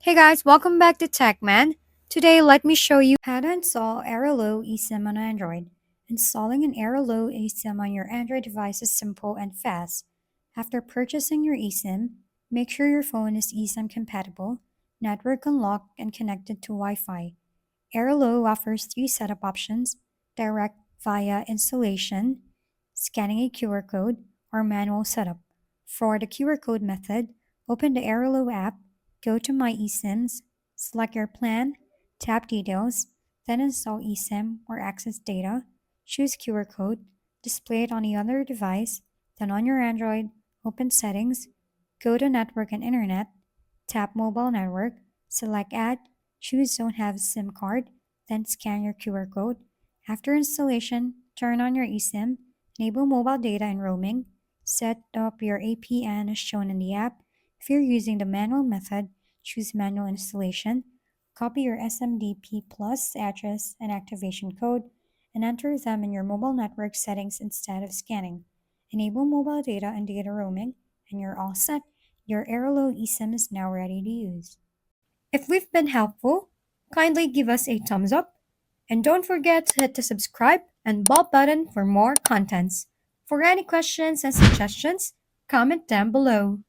Hey guys, welcome back to TechMan. Today, let me show you how to install AIRALO eSIM on Android. Installing an AIRALO eSIM on your Android device is simple and fast. After purchasing your eSIM, make sure your phone is eSIM compatible, network unlocked, and connected to Wi-Fi. AirLow offers three setup options: direct via installation, scanning a QR code, or manual setup. For the QR code method, open the AirLow app, go to My eSIMs, select your plan, tap Details, then install eSIM or access data, choose QR code, display it on the other device, then on your Android, open Settings, go to Network and Internet, tap Mobile Network, select Add, choose Don't Have SIM card, then scan your QR code. After installation, turn on your eSIM, enable mobile data and roaming, set up your APN as shown in the app. If you're using the manual method, choose manual installation, copy your SMDP plus address and activation code, and enter them in your mobile network settings instead of scanning. Enable mobile data and data roaming, and you're all set. Your Airalo eSIM is now ready to use. If we've been helpful, kindly give us a thumbs up and don't forget to hit the subscribe and bell button for more contents. For any questions and suggestions, comment down below.